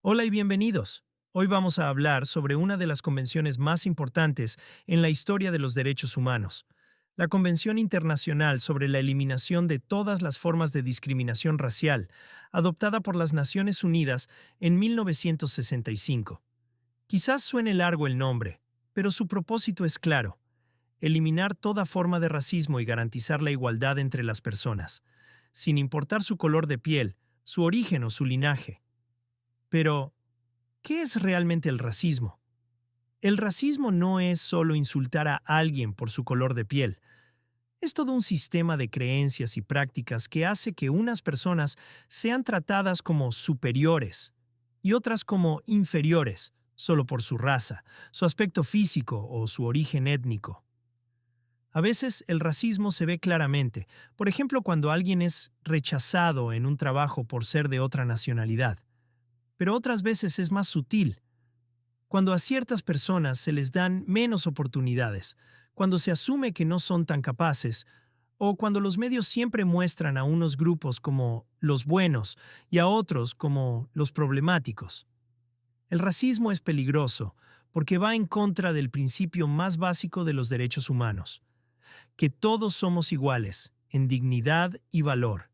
Hola y bienvenidos. Hoy vamos a hablar sobre una de las convenciones más importantes en la historia de los derechos humanos, la Convención Internacional sobre la Eliminación de todas las formas de discriminación racial, adoptada por las Naciones Unidas en 1965. Quizás suene largo el nombre, pero su propósito es claro: eliminar toda forma de racismo y garantizar la igualdad entre las personas, sin importar su color de piel, su origen o su linaje. Pero, ¿qué es realmente el racismo? El racismo no es solo insultar a alguien por su color de piel. Es todo un sistema de creencias y prácticas que hace que unas personas sean tratadas como superiores y otras como inferiores, solo por su raza, su aspecto físico o su origen étnico. A veces el racismo se ve claramente, por ejemplo cuando alguien es rechazado en un trabajo por ser de otra nacionalidad, pero otras veces es más sutil, cuando a ciertas personas se les dan menos oportunidades, cuando se asume que no son tan capaces, o cuando los medios siempre muestran a unos grupos como los buenos y a otros como los problemáticos. El racismo es peligroso porque va en contra del principio más básico de los derechos humanos, que todos somos iguales en dignidad y valor.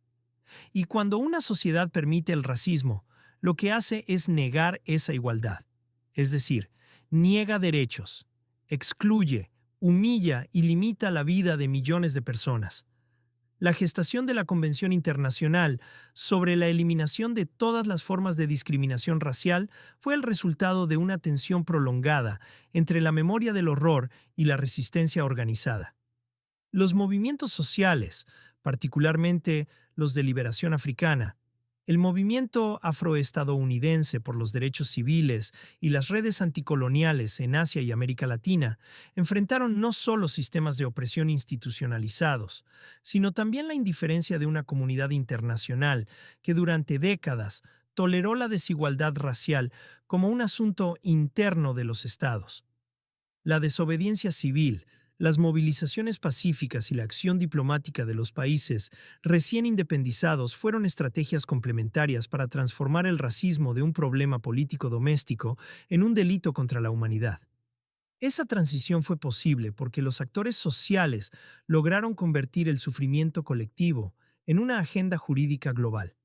Y cuando una sociedad permite el racismo, lo que hace es negar esa igualdad. Es decir, niega derechos, excluye, humilla y limita la vida de millones de personas. La gestación de la Convención Internacional sobre la eliminación de todas las formas de discriminación racial fue el resultado de una tensión prolongada entre la memoria del horror y la resistencia organizada. Los movimientos sociales, particularmente los de liberación africana, el movimiento afroestadounidense por los derechos civiles y las redes anticoloniales en Asia y América Latina, enfrentaron no solo sistemas de opresión institucionalizados, sino también la indiferencia de una comunidad internacional que durante décadas toleró la desigualdad racial como un asunto interno de los estados. La desobediencia civil, las movilizaciones pacíficas y la acción diplomática de los países recién independizados fueron estrategias complementarias para transformar el racismo de un problema político doméstico en un delito contra la humanidad. Esa transición fue posible porque los actores sociales lograron convertir el sufrimiento colectivo en una agenda jurídica global.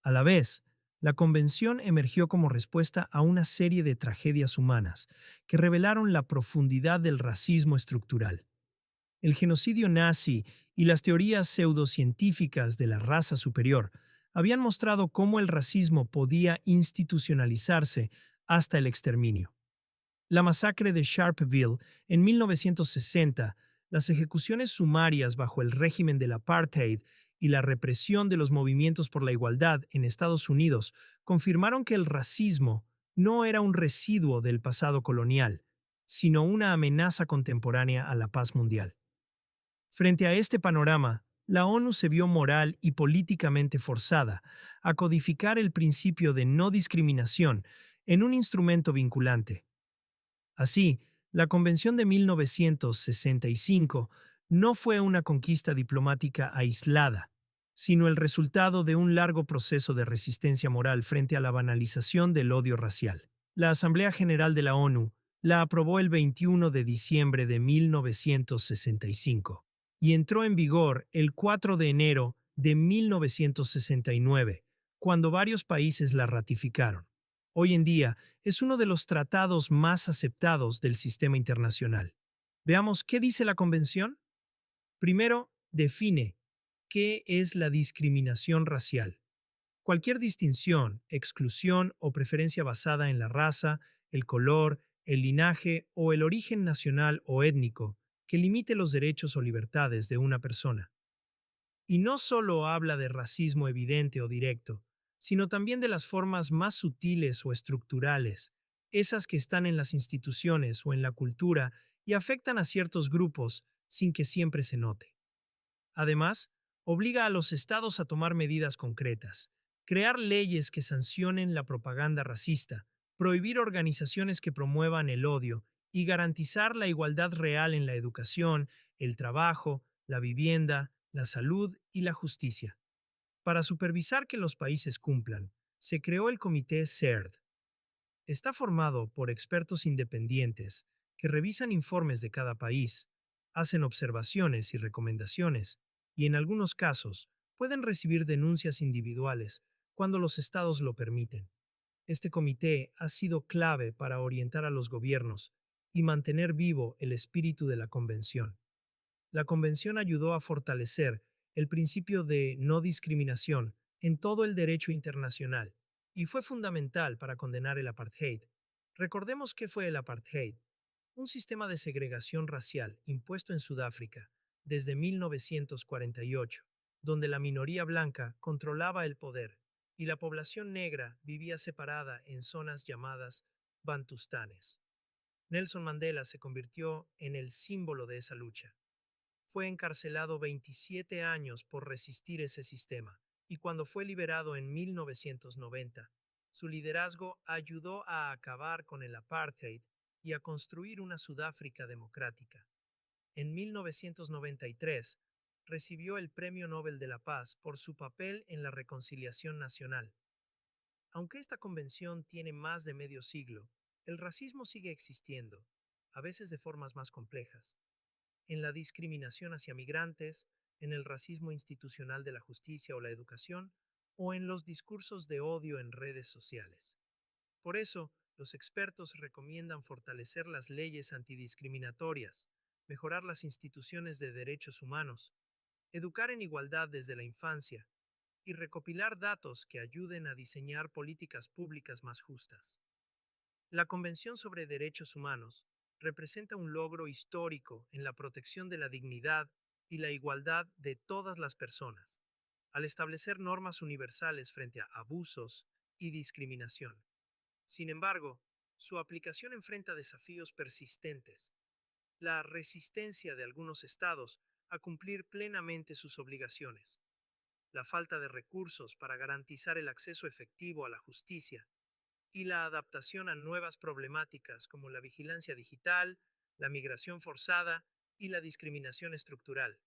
A la vez, la convención emergió como respuesta a una serie de tragedias humanas que revelaron la profundidad del racismo estructural. El genocidio nazi y las teorías pseudocientíficas de la raza superior habían mostrado cómo el racismo podía institucionalizarse hasta el exterminio. La masacre de Sharpeville en 1960, las ejecuciones sumarias bajo el régimen del apartheid y la represión de los movimientos por la igualdad en Estados Unidos confirmaron que el racismo no era un residuo del pasado colonial, sino una amenaza contemporánea a la paz mundial. Frente a este panorama, la ONU se vio moral y políticamente forzada a codificar el principio de no discriminación en un instrumento vinculante. Así, la Convención de 1965 no fue una conquista diplomática aislada, sino el resultado de un largo proceso de resistencia moral frente a la banalización del odio racial. La Asamblea General de la ONU la aprobó el 21 de diciembre de 1965 y entró en vigor el 4 de enero de 1969, cuando varios países la ratificaron. Hoy en día, es uno de los tratados más aceptados del sistema internacional. Veamos qué dice la Convención. Primero, define qué es la discriminación racial. Cualquier distinción, exclusión o preferencia basada en la raza, el color, el linaje o el origen nacional o étnico que limite los derechos o libertades de una persona. Y no solo habla de racismo evidente o directo, sino también de las formas más sutiles o estructurales, esas que están en las instituciones o en la cultura y afectan a ciertos grupos sin que siempre se note. Además, obliga a los estados a tomar medidas concretas, crear leyes que sancionen la propaganda racista, prohibir organizaciones que promuevan el odio y garantizar la igualdad real en la educación, el trabajo, la vivienda, la salud y la justicia. Para supervisar que los países cumplan, Se creó el Comité CERD. Está formado por expertos independientes que revisan informes de cada país, hacen observaciones y recomendaciones, y en algunos casos pueden recibir denuncias individuales cuando los estados lo permiten. Este comité ha sido clave para orientar a los gobiernos y mantener vivo el espíritu de la Convención. La Convención ayudó a fortalecer el principio de no discriminación en todo el derecho internacional y fue fundamental para condenar el apartheid. Recordemos qué fue el apartheid, un sistema de segregación racial impuesto en Sudáfrica desde 1948, donde la minoría blanca controlaba el poder y la población negra vivía separada en zonas llamadas bantustanes. Nelson Mandela se convirtió en el símbolo de esa lucha. Fue encarcelado 27 años por resistir ese sistema, y cuando fue liberado en 1990, su liderazgo ayudó a acabar con el apartheid y a construir una Sudáfrica democrática. En 1993, recibió el Premio Nobel de la Paz por su papel en la reconciliación nacional. Aunque esta convención tiene más de medio siglo, el racismo sigue existiendo, a veces de formas más complejas en la discriminación hacia migrantes, en el racismo institucional de la justicia o la educación, o en los discursos de odio en redes sociales. Por eso, los expertos recomiendan fortalecer las leyes antidiscriminatorias, mejorar las instituciones de derechos humanos, educar en igualdad desde la infancia y recopilar datos que ayuden a diseñar políticas públicas más justas. La Convención sobre Derechos Humanos representa un logro histórico en la protección de la dignidad y la igualdad de todas las personas, al establecer normas universales frente a abusos y discriminación. Sin embargo, su aplicación enfrenta desafíos persistentes. La resistencia de algunos estados a cumplir plenamente sus obligaciones, la falta de recursos para garantizar el acceso efectivo a la justicia y la adaptación a nuevas problemáticas como la vigilancia digital, la migración forzada y la discriminación estructural.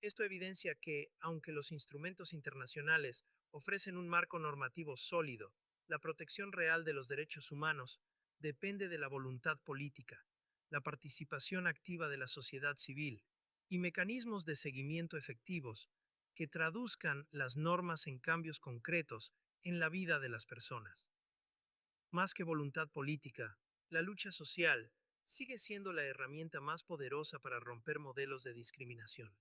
Esto evidencia que, aunque los instrumentos internacionales ofrecen un marco normativo sólido, la protección real de los derechos humanos depende de la voluntad política, la participación activa de la sociedad civil y mecanismos de seguimiento efectivos que traduzcan las normas en cambios concretos en la vida de las personas. Más que voluntad política, la lucha social sigue siendo la herramienta más poderosa para romper modelos de discriminación.